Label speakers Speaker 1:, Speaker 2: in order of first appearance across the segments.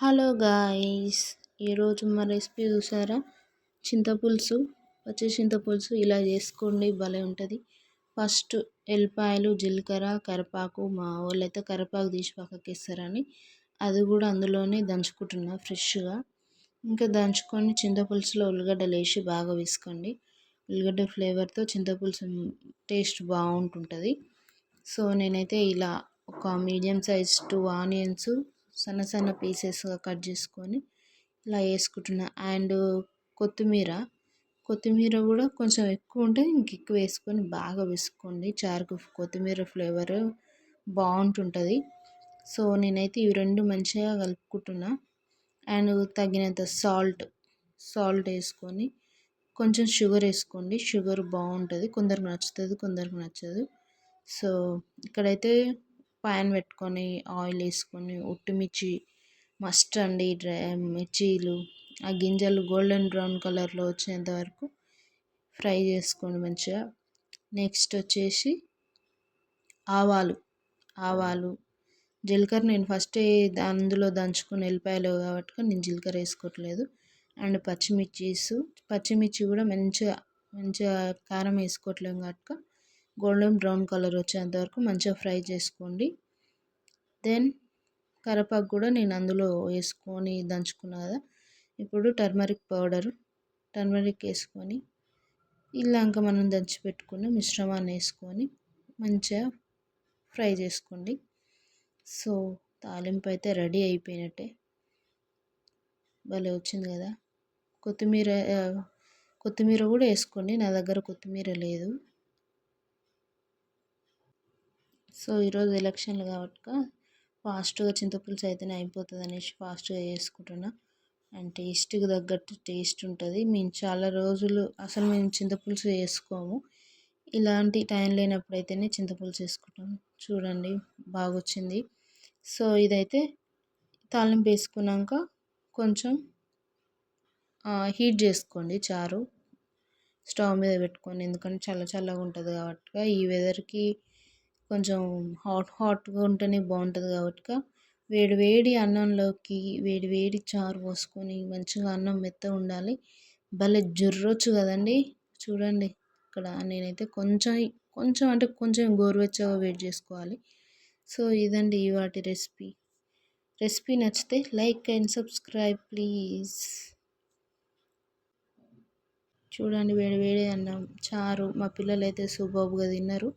Speaker 1: Hello guys, ఈరోజు మా recipe చూసారా? చింతపులుసు, పచ్చి చింతపులుసు ఇలా చేసుకోండి, భలే ఉంటుంది. ఫస్ట్ ఎల్లిపాయలు, జీలకర్ర, కరివేపాకు, మా వాళ్ళైతే కరివేపాకు తీసి పక్కకి వేస్తారని అది కూడా అందులోనే దంచుకుంటున్నా ఫ్రెష్గా. ఇంకా దంచుకొని చింతపులుసులో ఉల్లిగడ్డలు వేసి బాగా వేసుకోండి. ఉల్లిగడ్డ ఫ్లేవర్తో చింతపులుసు టేస్ట్ బాగుంటుంటుంది. సో నేనైతే ఇలా ఒక మీడియం సైజ్ 2 ఆనియన్స్ సన్న సన్న పీసెస్గా కట్ చేసుకొని ఇలా వేసుకుంటున్నా. అండ్ కొత్తిమీర కూడా కొంచెం ఎక్కువ ఉంటే ఎక్కువ వేసుకొని బాగా వేసుకోండి. చారుకు కొత్తిమీర ఫ్లేవర్ బాగుంటుంటుంది. సో నేనైతే ఇవి రెండు మంచిగా కలుపుకుంటున్నా. అండ్ తగినంత సాల్ట్ వేసుకొని కొంచెం షుగర్ వేసుకోండి. షుగర్ బాగుంటుంది, కొందరికి నచ్చుతుంది, కొందరికి నచ్చదు. సో ఇక్కడైతే ప్యాన్ పెట్టుకొని ఆయిల్ వేసుకొని ఒట్టిమిర్చి మస్ట్ అండి, డ్రై మిర్చీలు ఆ గింజలు గోల్డెన్ బ్రౌన్ కలర్లో వచ్చేంత వరకు ఫ్రై చేసుకోండి మంచిగా. నెక్స్ట్ వచ్చేసి ఆవాలు జీలకర్ర నేను ఫస్ట్ అందులో దంచుకుని వెళ్ళిపోయాలి కాబట్టి నేను జీలకర్ర వేసుకోవట్లేదు. అండ్ పచ్చిమిర్చి కూడా మంచిగా కారం వేసుకోవట్లేదు కాబట్టి గోల్డెన్ బ్రౌన్ కలర్ వచ్చేంత వరకు మంచిగా ఫ్రై చేసుకోండి. దెన్ కరివేపాకు కూడా నేను అందులో వేసుకొని దంచుకున్నా కదా. ఇప్పుడు టర్మరిక్ వేసుకొని ఇలాంక మనం దంచి పెట్టుకున్న మిశ్రమాన్ని వేసుకొని మంచిగా ఫ్రై చేసుకోండి. సో తాలింపు అయితే రెడీ అయిపోయినట్టే, భలే వచ్చింది కదా. కొత్తిమీర కూడా వేసుకోండి, నా దగ్గర కొత్తిమీర లేదు. సో ఈరోజు ఎలక్షన్లు కాబట్టి ఫాస్ట్గా చింతపులుసు అయితేనే అయిపోతుంది అనేసి ఫాస్ట్గా చేసుకుంటున్నా. అండ్ టేస్ట్కి తగ్గట్టు టేస్ట్ ఉంటుంది. మేము చాలా రోజులు అసలు మేము చింతపులుసు వేసుకోము, ఇలాంటి టైం లేనప్పుడు అయితేనే చింతపులుసు వేసుకుంటాము. చూడండి బాగా వచ్చింది. సో ఇదైతే తాలింపు వేసుకున్నాక కొంచెం హీట్ చేసుకోండి చారు స్టవ్ మీద పెట్టుకొని, ఎందుకంటే చల్లగా ఉంటుంది కాబట్టి. ఈ వెదర్కి కొంచెం హాట్గా ఉంటేనే బాగుంటుంది కాబట్టి వేడి అన్నంలోకి వేడి చారు పోసుకొని మంచిగా అన్నం మెత్తగా ఉండాలి, భలే జుర్రొచ్చు కదండి. చూడండి ఇక్కడ నేనైతే కొంచెం అంటే కొంచెం గోరువెచ్చగా వేడి చేసుకోవాలి. సో ఇదండి వాటి రెసిపీ నచ్చితే లైక్ అండ్ సబ్స్క్రైబ్ ప్లీజ్. చూడండి వేడి అన్నం చారు మా పిల్లలు అయితే సూపర్గా తిన్నారు.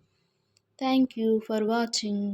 Speaker 1: Thank you for watching.